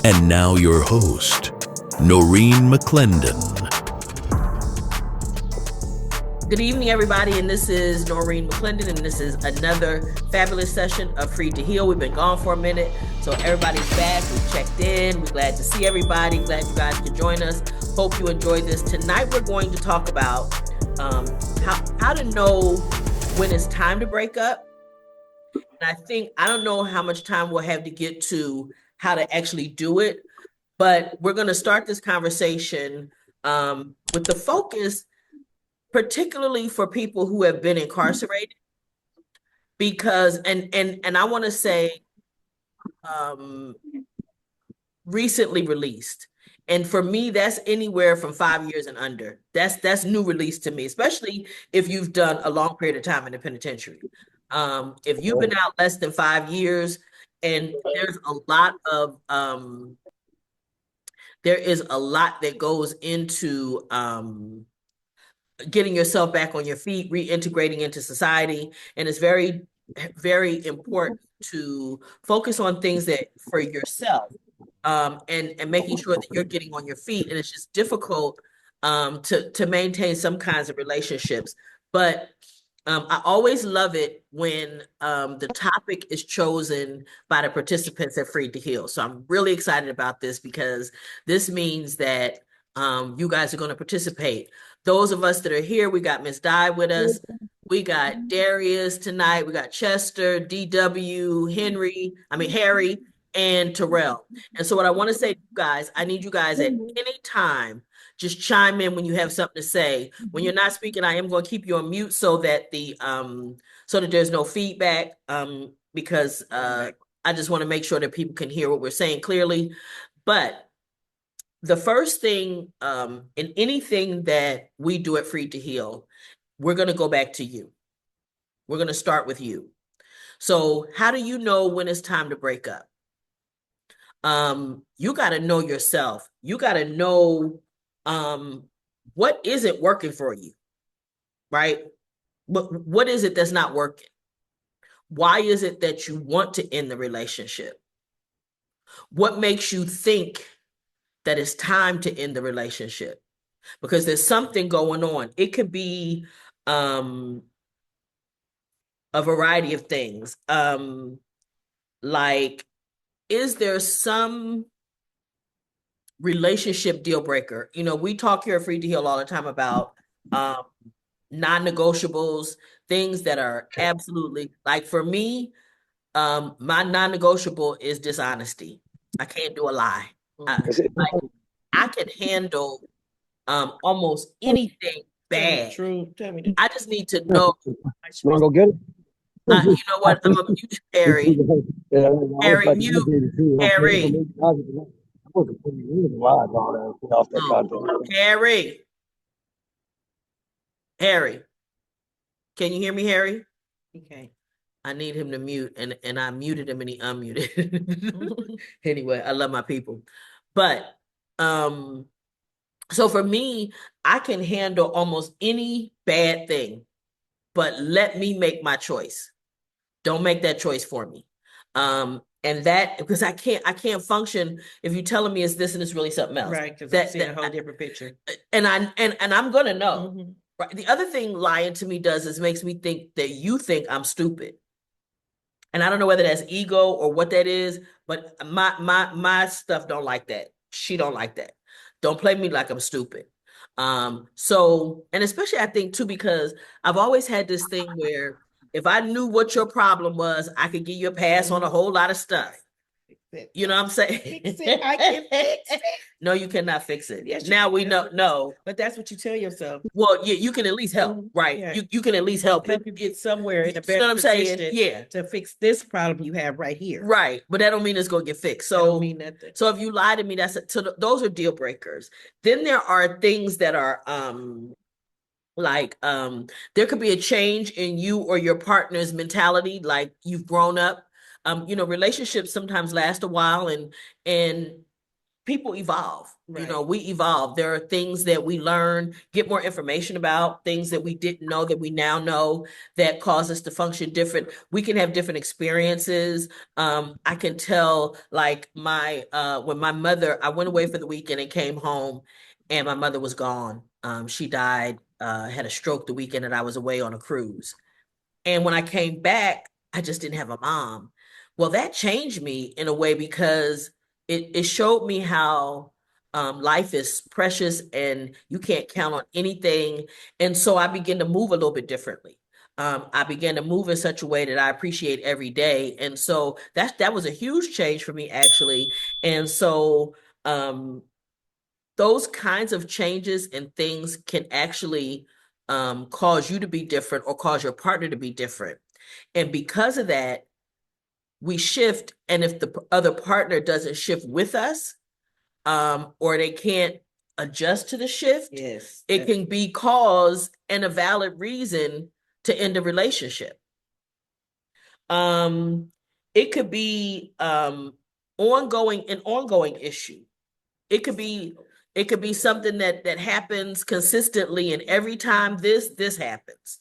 And now your host, Noreen McClendon. Good evening, everybody, and this is Noreen McClendon, and this is another fabulous session of Free to Heal. We've been gone for a minute, so everybody's back. We've checked in. We're glad to see everybody. Glad you guys could join us. Hope you enjoyed this. Tonight, we're going to talk about how to know when it's time to break up. And I don't know how much time we'll have to get to how to actually do it, but we're going to start this conversation with the focus particularly for people who have been incarcerated, because and I want to say recently released. And for me, that's anywhere from 5 years and under. That's new release to me, especially if you've done a long period of time in the penitentiary. If you've been out less than 5 years, and there is a lot that goes into getting yourself back on your feet, reintegrating into society. And it's very, very important to focus on things that for yourself, and making sure that you're getting on your feet. And it's just difficult to maintain some kinds of relationships. But I always love it when the topic is chosen by the participants at Free to Heal. So I'm really excited about this because this means that you guys are going to participate. Those of us that are here, we got Miss Di with us. We got Darius tonight. We got Chester, DW, Harry, and Terrell. And so what I want to say to you guys, I need you guys at any time, just chime in when you have something to say. When you're not speaking, I am going to keep you on mute so that there's no feedback, because I just want to make sure that people can hear what we're saying clearly. But the first thing in anything that we do at Free to Heal, we're going to go back to you. We're going to start with you. So how do you know when it's time to break up? You got to know yourself. You got to know what isn't working for you, right? What is it that's not working? Why is it that you want to end the relationship? What makes you think that it's time to end the relationship? Because there's something going on. It could be a variety of things. Like, is there some relationship deal breaker? You know, we talk here at Free to Heal all the time about non-negotiables, things that are absolutely, like for me, my non-negotiable is dishonesty. I can't do a lie. I can handle almost anything bad. True. Tell me the I just need to know. Want to go get it? You know what? I'm gonna mute you, Harry. Harry, mute. Harry. Harry. Harry. Can you hear me, Harry? Okay. I need him to mute, and I muted him and he unmuted. Anyway, I love my people. But so for me, I can handle almost any bad thing, but let me make my choice. Don't make that choice for me. And that, because I can't function if you're telling me it's this and it's really something else. Right, because I'm seeing a whole different picture. And I'm gonna know. Mm-hmm. Right. The other thing lying to me does is makes me think that you think I'm stupid. And I don't know whether that's ego or what that is, but my stuff don't like that. She don't like that. Don't play me like I'm stupid. So, and especially I think too, because I've always had this thing where if I knew what your problem was, I could give you a pass on a whole lot of stuff. You know what I'm saying? Fix it. I can fix it. No, you cannot fix it. Yes, now we know. No, but that's what you tell yourself. Well, yeah, you can at least help, right? Yeah. You can at least help you get somewhere in a better you know what I'm position. Saying? Yeah, to fix this problem you have right here. Right, but that don't mean it's gonna get fixed. So, don't mean nothing. So if you lie to me, those are deal breakers. Then there are things that are there could be a change in you or your partner's mentality, like you've grown up. Relationships sometimes last a while, and people evolve. You Right. know, we evolve. There are things that we learn, get more information about, things that we didn't know that we now know that cause us to function different. We can have different experiences. I can tell, like, when my mother, I went away for the weekend and came home, and my mother was gone. She died, had a stroke the weekend that I was away on a cruise. And when I came back, I just didn't have a mom. Well, that changed me in a way because it showed me how life is precious and you can't count on anything. And so I began to move a little bit differently. I began to move in such a way that I appreciate every day. And so that was a huge change for me, actually. And so those kinds of changes and things can actually cause you to be different or cause your partner to be different. And because of that, we shift. And if the other partner doesn't shift with us, or they can't adjust to the shift, Yes. it can be cause and a valid reason to end a relationship. It could be an ongoing issue. It could be something that happens consistently, and every time this happens,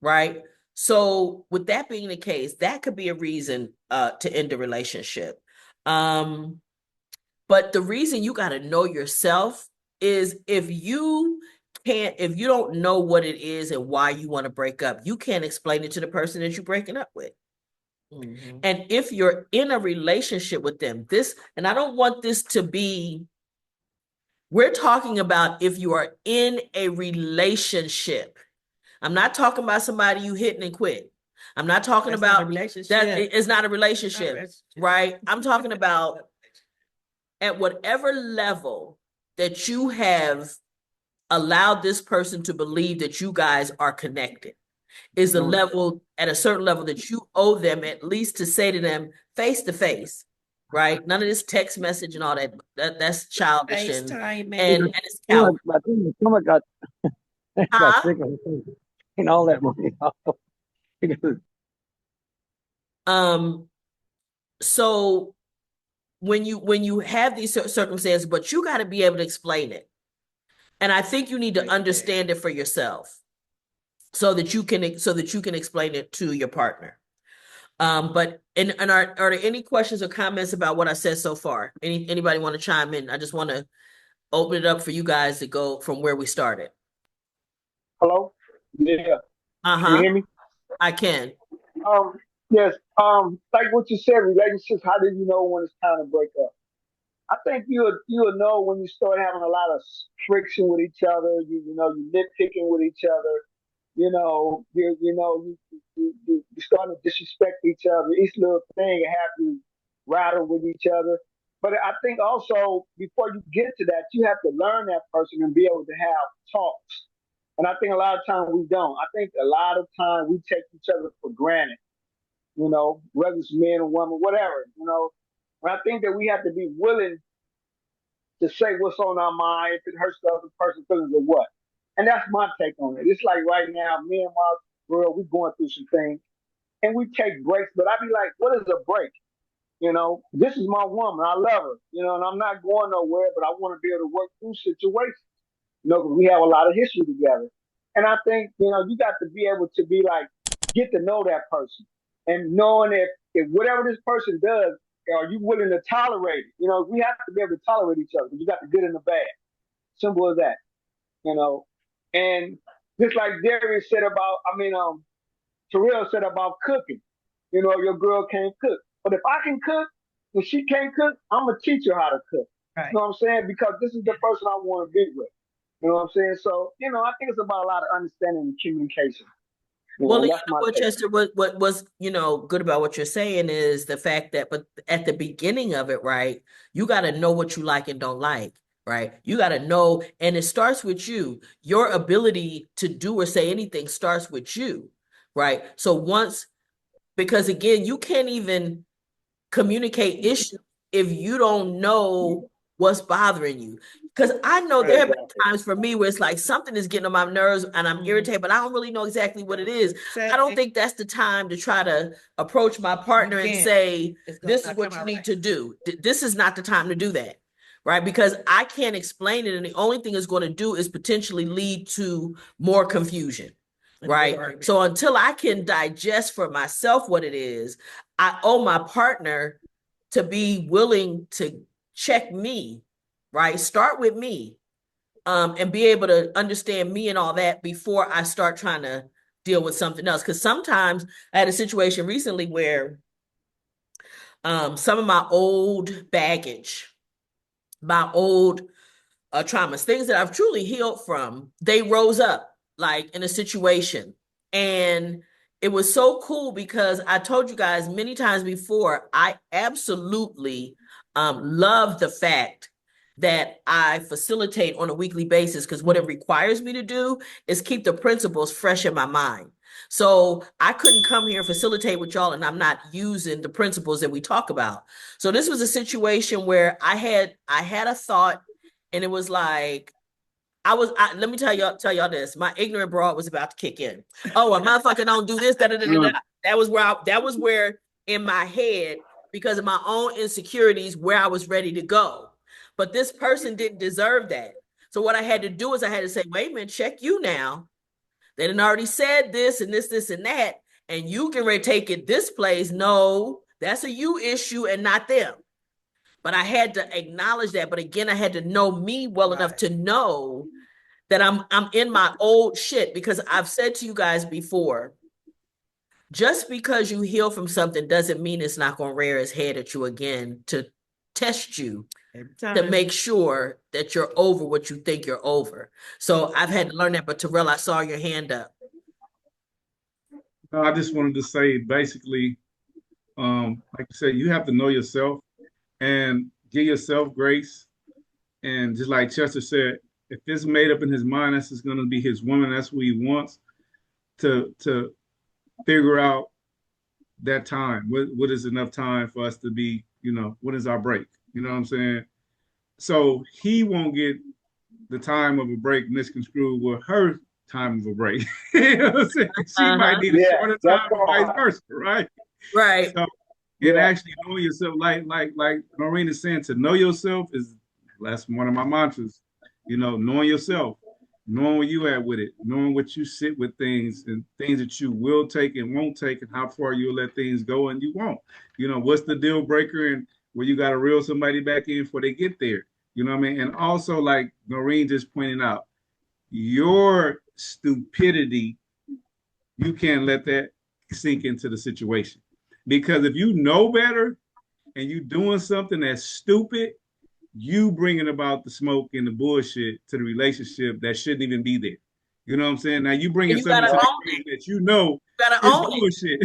right? So with that being the case, that could be a reason to end a relationship. But the reason you got to know yourself is if you don't know what it is and why you want to break up, you can't explain it to the person that you're breaking up with. Mm-hmm. And if you're in a relationship with them, and I don't want this to be, we're talking about if you are in a relationship. I'm not talking about somebody you hit and quit. I'm not talking That's not a about relationship. that. It's not a relationship, right? I'm talking about at whatever level that you have allowed this person to believe that you guys are connected is a level, at a certain level, that you owe them at least to say to them face to face, right? None of this text message and all that. That's childish FaceTime, man. and it's coward. Someone got Huh? sick of it and all that money. So when you have these circumstances, but you got to be able to explain it, and I think you need to understand it for yourself, so that you can explain it to your partner. But are there any questions or comments about what I said so far? Anybody want to chime in? I just want to open it up for you guys to go from where we started. Hello? Yeah. Can you Uh-huh. hear me? I can. Yes. Like what you said, relationships, how do you know when it's time to break up? I think you'll know when you start having a lot of friction with each other. You nitpicking with each other. You starting to disrespect each other. Each little thing have you rattle with each other. But I think also before you get to that, you have to learn that person and be able to have talks. And I think a lot of times we don't. I think a lot of times we take each other for granted. Whether it's man or woman, whatever. And I think that we have to be willing to say what's on our mind, if it hurts the other person's feelings or what. And that's my take on it. It's like right now, me and my girl, we going through some things and we take breaks, but I be like, what is a break? This is my woman. I love her, and I'm not going nowhere, but I want to be able to work through situations, because we have a lot of history together. And I think, you got to be able to be like, get to know that person and knowing if whatever this person does, are you willing to tolerate it? We have to be able to tolerate each other. You got the good and the bad. Simple as that. And just like Darius said about, Terrell said about cooking. Your girl can't cook. But if I can cook and she can't cook, I'm going to teach her how to cook. Right. You know what I'm saying? Because this is the person I want to be with. You know what I'm saying? So, I think it's about a lot of understanding and communication. Well, what Chester, what was, good about what you're saying is the fact that, but at the beginning of it, right, you got to know what you like and don't like, right? You got to know, and it starts with you. Your ability to do or say anything starts with you, right? So because again, you can't even communicate issues if you don't know what's bothering you. Because I know there have been times for me where it's like something is getting on my nerves and I'm irritated, but I don't really know exactly what it is. I don't think that's the time to try to approach my partner and say, this is what you need to do. This is not the time to do that, right? Because I can't explain it, and the only thing it's going to do is potentially lead to more confusion, right? So until I can digest for myself what it is, I owe my partner to be willing to check me, right? Start with me, and be able to understand me and all that before I start trying to deal with something else. Because sometimes I had a situation recently where some of my old baggage, my old traumas, things that I've truly healed from, they rose up like in a situation. And it was so cool because I told you guys many times before, I absolutely love the fact that I facilitate on a weekly basis, because what it requires me to do is keep the principles fresh in my mind. So I couldn't come here and facilitate with y'all and I'm not using the principles that we talk about. So this was a situation where I had a thought, and it was like, let me tell y'all this. My ignorant broad was about to kick in. Oh, a motherfucker don't do this, da, da, da, da, da. That was where in my head, because of my own insecurities, where I was ready to go. But this person didn't deserve that. So what I had to do is I had to say, wait a minute, check you now. They done already said this and this, this, and that, and you can take it this place. No, that's a you issue and not them. But I had to acknowledge that. But again, I had to know me well enough to know that I'm in my old shit, because I've said to you guys before, just because you heal from something doesn't mean it's not going to rear its head at you again to test you, to make sure that you're over what you think you're over. So I've had to learn that. But Terrell, I saw your hand up. I just wanted to say, basically, like you said, you have to know yourself and give yourself grace. And just like Chester said, if it's made up in his mind, that's just going to be his woman. That's what he wants to figure out that time. What is enough time for us to be, what is our break? You know what I'm saying? So he won't get the time of a break misconstrued with her time of a break. You know what I'm saying? She might need a shorter time, or vice versa, right? Right. So, and actually knowing yourself, like Noreen is saying, to know yourself that's one of my mantras. Knowing yourself, knowing where you at with it, knowing what you sit with things and things that you will take and won't take, and how far you'll let things go and you won't. What's the deal breaker and where you got to reel somebody back in before they get there. You know what I mean? And also, like Noreen just pointed out, your stupidity, you can't let that sink into the situation. Because if you know better and you doing something that's stupid, you bringing about the smoke and the bullshit to the relationship that shouldn't even be there. You know what I'm saying? Now you bringing something to the that you know is bullshit.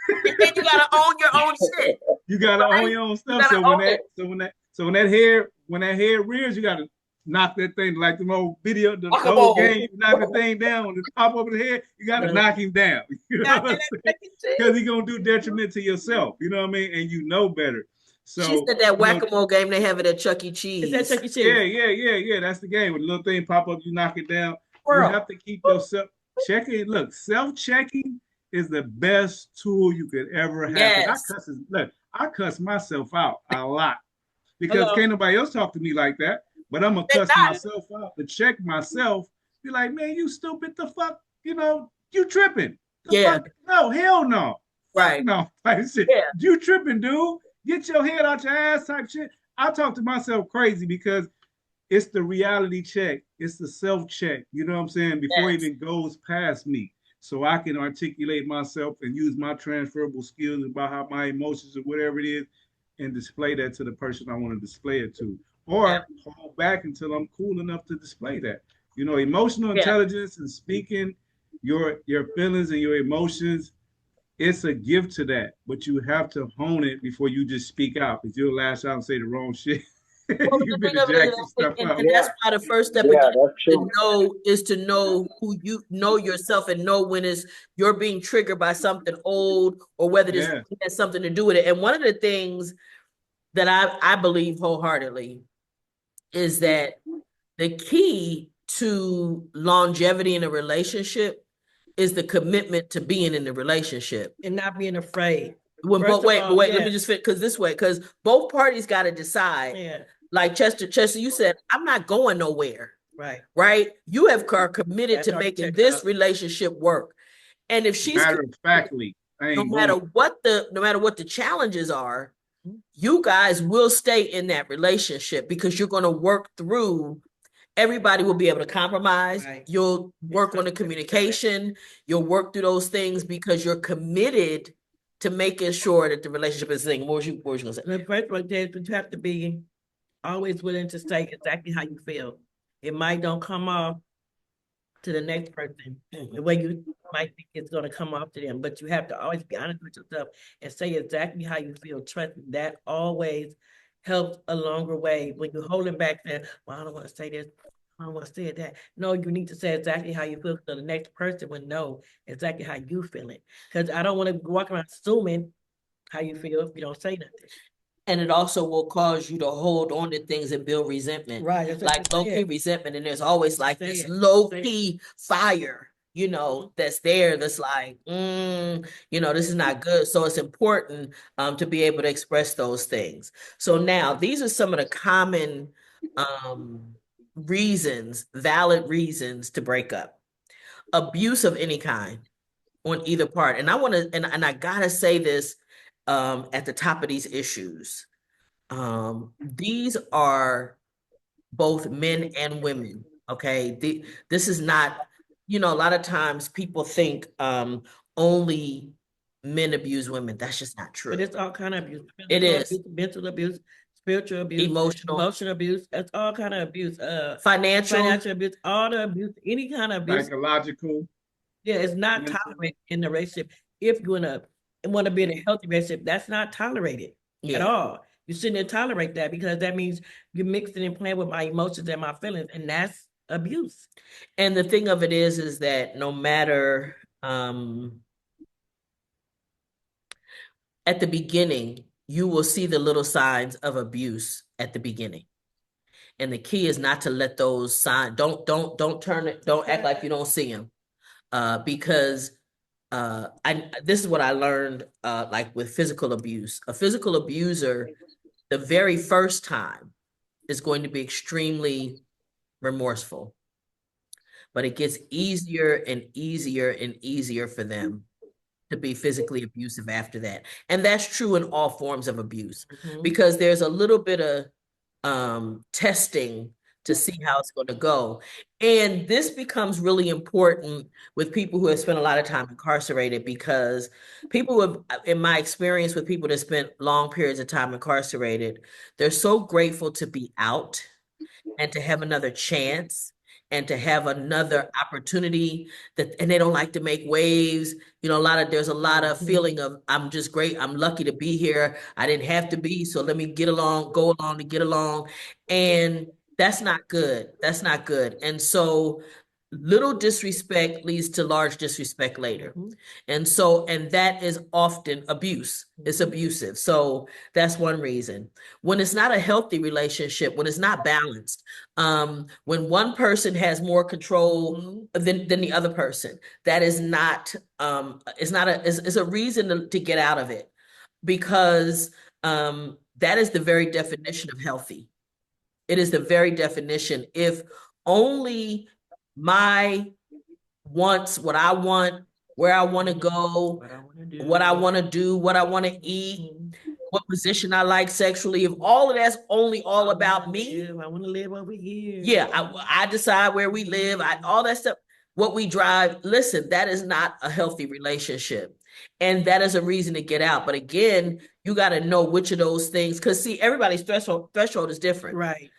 And you gotta own your own shit. You gotta own your own stuff. So when that hair rears, you gotta knock that thing like the old video, the old game. You knock the thing down when it pop over the head. You gotta knock him down. You know what I'm saying? Because he's gonna do detriment to yourself. You know what I mean? And you know better. So she said that whack-a-mole game they have it at Chuck E. Cheese. Is that Chuck E. Cheese? Yeah. That's the game. When the little thing pop up, you knock it down. You have to keep yourself checking. Look, self-checking is the best tool you could ever have. Yes. I cuss myself out a lot because can't nobody else talk to me like that. But I'm gonna cuss myself out to check myself. Be like, man, you stupid. The fuck, you tripping. Fuck? No, hell no. Right. No, like shit. Yeah. You tripping, dude. Get your head out your ass type shit. I talk to myself crazy because it's the reality check. It's the self-check. You know what I'm saying? Before it even goes past me. So I can articulate myself and use my transferable skills about how my emotions or whatever it is and display that to the person I want to display it to. Or hold back until I'm cool enough to display that. Emotional intelligence and speaking your feelings and your emotions, it's a gift to that, but you have to hone it before you just speak out. If you'll lash out and say the wrong shit, well, and that's why the first step is to know who you know yourself and know when you're being triggered by something old or whether this has something to do with it. And one of the things that I believe wholeheartedly is that the key to longevity in a relationship is the commitment to being in the relationship and not being afraid. Let me just fit because both parties got to decide like Chester, you said, I'm not going nowhere, Right. right? You are committed That's to our making check this up. relationship work. And if she's Matter of factly, I no ain't matter going. what the challenges are, you guys will stay in that relationship because you're going to work through. Everybody will be able to compromise. Right. You'll work on the communication. You'll work through those things because you're committed to making sure that the relationship is thing. What was you gonna say? The first one is you have to be always willing to say exactly how you feel. It might don't come off to the next person the way you might think it's going to come off to them, but you have to always be honest with yourself and say exactly how you feel. Trust me, that always helps a longer way. When you're holding back, saying, "Well, I don't want to say this, I don't want to say that." No, you need to say exactly how you feel so the next person would know exactly how you feel it. Because I don't want to walk around assuming how you feel if you don't say nothing. And it also will cause you to hold on to things and build resentment. Right, that's what Like you low-key said. resentment. And there's always like Say this it. low-key fire, that's there, that's like, this is not good. So it's important to be able to express those things. So now these are some of the common valid reasons to break up. Abuse of any kind on either part. And I want to, and I gotta say this at the top of these issues. These are both men and women. Okay. This is not, a lot of times people think only men abuse women. That's just not true. But it's all kind of abuse. It Physical is. abuse, mental abuse, spiritual abuse, Emotional, abuse. That's all kind of abuse. financial. Abuse, all the abuse, any kind of abuse. Psychological. Yeah, it's not mental. tolerated in the relationship. If you want to be in a healthy relationship, that's not tolerated at Yeah. all. You shouldn't tolerate that because that means you're mixing and playing with my emotions and my feelings, and that's abuse. And the thing of it is that no matter at the beginning, you will see the little signs of abuse at the beginning. And the key is not to let those signs, don't turn it, don't act like you don't see them. Because this is what I learned like with physical abuse. A physical abuser, the very first time is going to be extremely remorseful. But it gets easier and easier and easier for them to be physically abusive after that. And that's true in all forms of abuse because there's a little bit of testing to see how it's going to go. And this becomes really important with people who have spent a lot of time incarcerated because people have, in my experience with people that spent long periods of time incarcerated, they're so grateful to be out and to have another chance and to have another opportunity and they don't like to make waves. There's a lot of feeling of, I'm just great. I'm lucky to be here. I didn't have to be, so let me go along to get along. And that's not good. That's not good. And so little disrespect leads to large disrespect later. And that is often abuse. It's abusive. So that's one reason. When it's not a healthy relationship, when it's not balanced, when one person has more control than the other person, that is not, it's a reason to get out of it because that is the very definition of healthy. It is the very definition. If only my wants, what I want, where I want to go, what I want to do, what I want to eat, what position I like sexually, if all of that's only all about me, I want to live over here. Yeah, I decide where we live, all that stuff, what we drive. Listen, that is not a healthy relationship. And that is a reason to get out. But again, you got to know which of those things, because see, everybody's threshold is different. Right.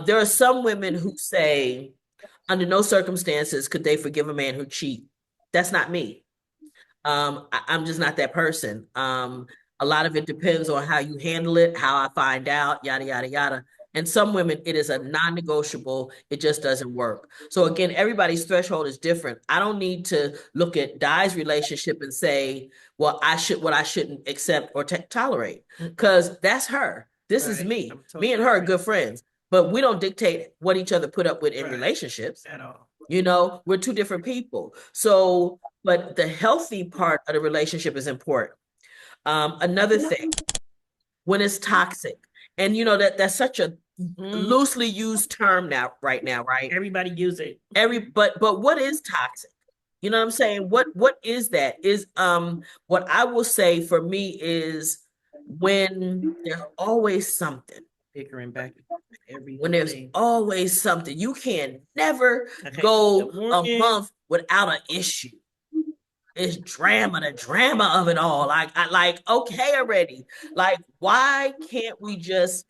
There are some women who say, under no circumstances could they forgive a man who cheat. That's not me. I'm just not that person. A lot of it depends on how you handle it, how I find out, yada, yada, yada. And some women, it is a non-negotiable. It just doesn't work. So again, everybody's threshold is different. I don't need to look at Di's relationship and say, well, I shouldn't accept or tolerate, because that's her. This is me. Me and her are good friends, but we don't dictate what each other put up with in relationships. At all. We're two different people. So, but the healthy part of the relationship is important. Another thing, when it's toxic, and that's such a loosely used term now, right now, right? Everybody use it. But what is toxic? You know what I'm saying? What is that? Is what I will say for me is when there's always something. Bickering back every When there's thing. always something, you can never Okay, go good a morning. month without an issue. It's drama, the drama of it all. I like, okay already. Like, why can't we just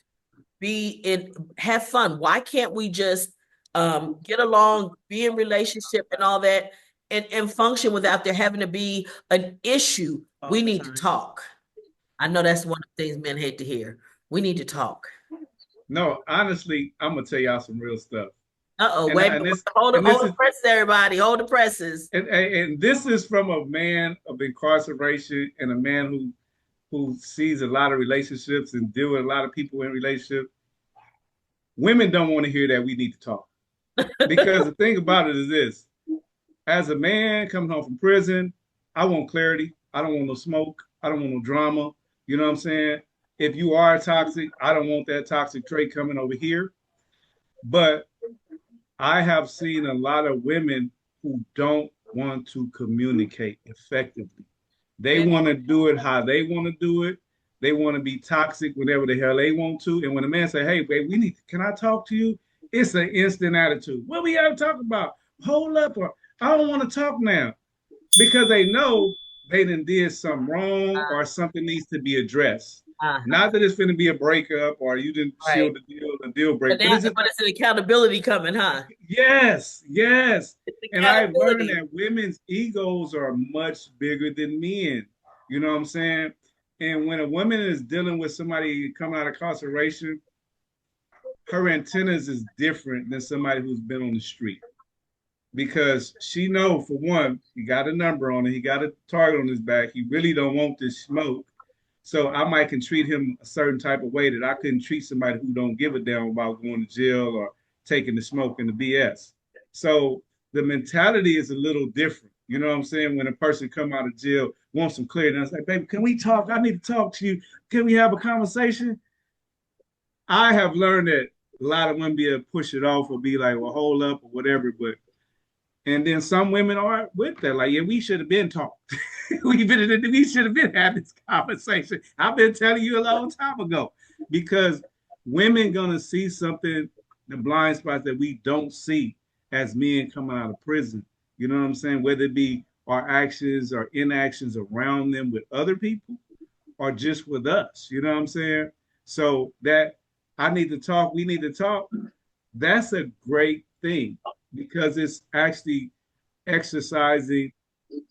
have fun? Why can't we just get along, be in relationship and all that, and function without there having to be an issue? All We the need to time. talk. I know that's one of the things men hate to hear. We need to talk. No, honestly, I'm gonna tell y'all some real stuff. Uh-oh, And, wait, and this hold and this the is presses, everybody. Hold the presses. and this is from a man of incarceration and a man who sees a lot of relationships and deal with a lot of people in relationships. Women don't want to hear that we need to talk. Because the thing about it is this: as a man coming home from prison, I want clarity. I don't want no smoke. I don't want no drama. You know what I'm saying? If you are toxic, I don't want that toxic trait coming over here. But I have seen a lot of women who don't want to communicate effectively. They want to do it how they want to do it. They want to be toxic whenever the hell they want to. And when a man say, "Hey, babe, can I talk to you?" It's an instant attitude. What we got to talk about? Hold up, or I don't want to talk now, because they know they done did something wrong or something needs to be addressed. Not that it's going to be a breakup or you didn't seal the deal break, but it's an accountability coming, huh? Yes. And I've learned Accountability. that women's egos are much bigger than men. You know what I'm saying? And when a woman is dealing with somebody coming out of incarceration, her antennas is different than somebody who's been on the street. Because she know, for one, he got a number on it, he got a target on his back. He really don't want this smoke. So I might can treat him a certain type of way that I couldn't treat somebody who don't give a damn about going to jail or taking the smoke and the BS. So the mentality is a little different. You know what I'm saying? When a person come out of jail, wants some clarity, and I was like, baby, can we talk? I need to talk to you. Can we have a conversation? I have learned that a lot of women be able to push it off or be like, well, hold up or whatever. But and then some women are with that, like, yeah, we should have been talked. We should have been having this conversation. I've been telling you a long time ago, because women gonna see something, the blind spots that we don't see as men coming out of prison. You know what I'm saying? Whether it be our actions or inactions around them with other people or just with us. You know what I'm saying? So that I need to talk, we need to talk. That's a great thing, because it's actually exercising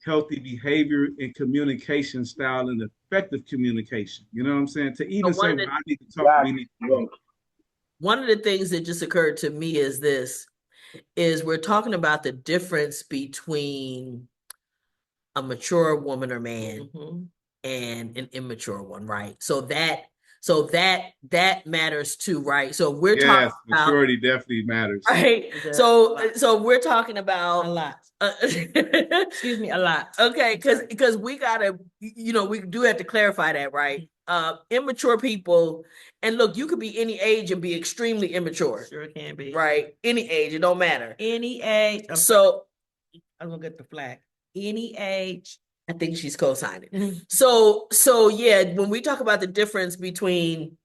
healthy behavior and communication style and effective communication. You know what I'm saying? To even say, well, I need to talk, we need to talk. One of the things that just occurred to me is we're talking about the difference between a mature woman or man and an immature one, right? So that matters too, right? So we're talking about maturity definitely matters, right? So we're talking about a lot. Excuse me, a lot. Okay, because we gotta, we do have to clarify that, right? Immature people, and look, you could be any age and be extremely immature. Sure can be. Right? Any age, it don't matter. Any age. I'm gonna get the flag. Any age. I think she's co-signing. So yeah, when we talk about the difference between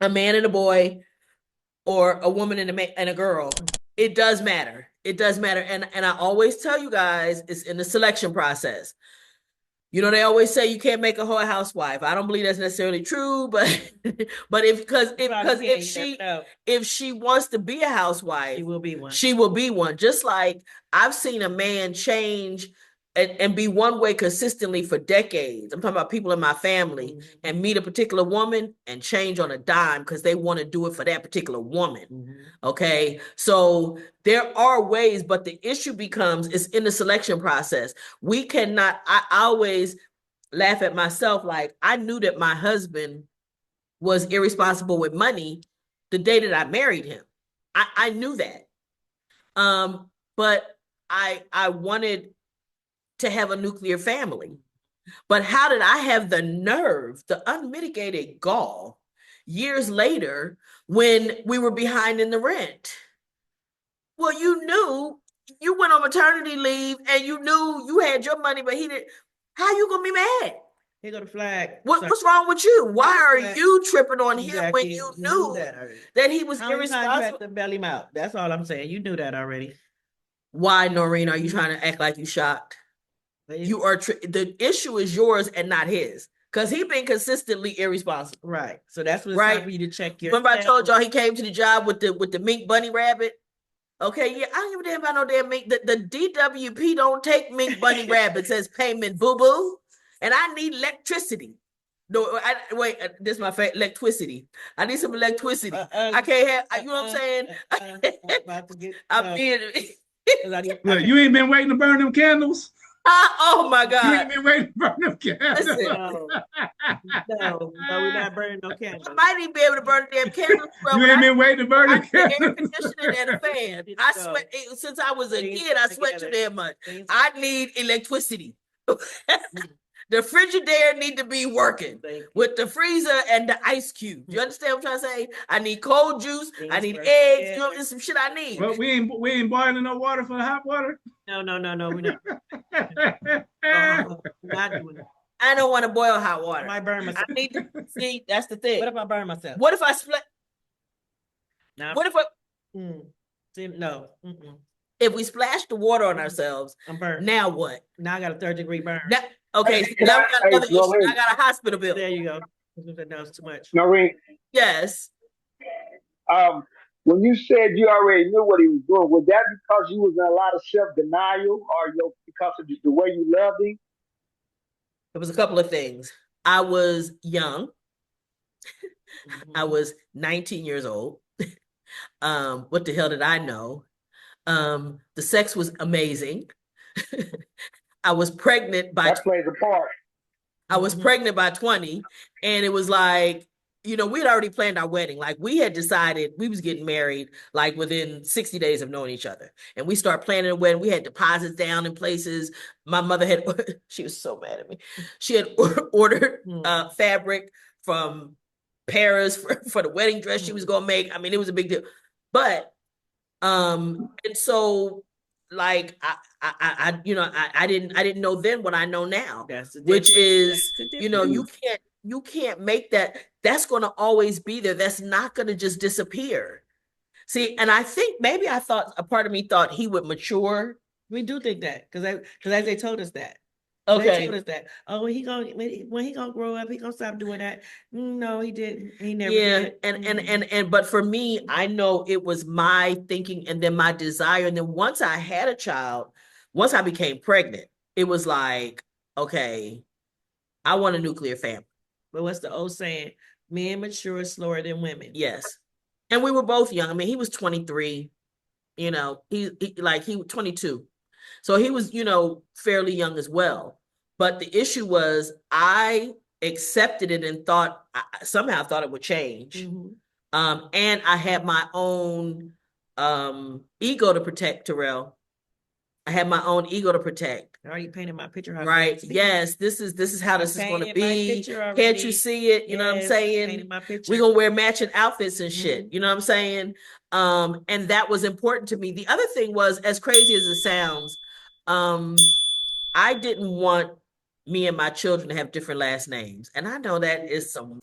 a man and a boy, or a woman and a girl, it does matter. It does matter. And I always tell you guys, it's in the selection process. They always say you can't make a whole housewife. I don't believe that's necessarily true, but if she wants to be a housewife, she will be one. She will be one. Just like I've seen a man change and be one way consistently for decades. I'm talking about people in my family, and meet a particular woman and change on a dime because they want to do it for that particular woman. Okay. So there are ways, but the issue becomes it's in the selection process. We cannot, I always laugh at myself. Like, I knew that my husband was irresponsible with money the day that I married him. I knew that. But I wanted to have a nuclear family. But how did I have the nerve, the unmitigated gall, years later when we were behind in the rent. Well, you knew you went on maternity leave and you knew you had your money, but he didn't. How you gonna be mad? Here go the flag. What's wrong with you? Why are Flag. you tripping on him Exactly. when you knew that he was How many times you had irresponsible? to bail him out? That's all I'm saying. You knew that already. Why, Noreen, are you trying to act like you shocked? You are the issue is yours and not his, because he been consistently irresponsible. Right. So that's what it's Right. time for you to check your. Remember I told y'all he came to the job with the mink bunny rabbit? Okay, yeah, I don't give a damn about no damn mink. The DWP don't take mink bunny rabbits as payment, boo-boo. And I need electricity. No, wait, this is my favorite, electricity. I need some electricity. I can't have, you know what I'm saying? I'm being... Look, you ain't been waiting to burn them candles? Oh my God. You ain't been waiting to burn them candles. Listen. No, we're not burning no candles. I might even be able to burn the damn candles. You ain't been waiting to burn the Air candles. conditioning and a fan. I sweat, since I was a kid, I sweat too damn much. I need electricity. The Frigidaire need to be working with the freezer and the ice cube. You understand what I'm trying to say? I need cold juice. I need eggs. You know, there's some shit I need. Well, we ain't boiling no water for the hot water. No, we're not. Not doing it. I don't want to boil hot water. I might burn myself. I need to see. That's the thing. What if I burn myself? What if I split? Now, what if I? No. If we splash the water on ourselves, I'm burned. Now what? Now I got a 3rd-degree burn. Now, okay, so now we got another issue. I got a hospital bill. There you go. That was too much. Noreen, Yes. when you said you already knew what he was doing, was that because you was in a lot of self-denial, or because of the way you loved him? It was a couple of things. I was young. I was 19 years old. What the hell did I know? The sex was amazing. I was pregnant by that plays a part. I was pregnant by 20, and it was like, you know, we had already planned our wedding. Like, we had decided we was getting married like within 60 days of knowing each other. And we started planning a wedding. We had deposits down in places. My mother had, she was so mad at me. She had ordered fabric from Paris for the wedding dress she was going to make. I mean, it was a big deal. But, and so like, I didn't know then what I know now, which is, you know, you can't make that. That's going to always be there. That's not going to just disappear. See, and I think maybe a part of me thought he would mature. We do think that because as they told us that. Okay. They told us that. Oh, when he gonna grow up, he gonna stop doing that. No, he didn't. He never did. And but for me, I know it was my thinking and then my desire. And then once I had a child, once I became pregnant, it was like, okay, I want a nuclear family. But what's the old saying? Men mature slower than women. Yes. And we were both young. I mean, he was 23, you know, he was 22. So he was, you know, fairly young as well. But the issue was I accepted it and somehow thought it would change. And I had my own ego to protect, Terrell. I had my own ego to protect. I already painted my picture. Right. Yes. This is how this is going to be. Can't you see it? You know what I'm saying? We're going to wear matching outfits and shit. You know what I'm saying? And that was important to me. The other thing was, as crazy as it sounds, I didn't want me and my children to have different last names. And I know that is some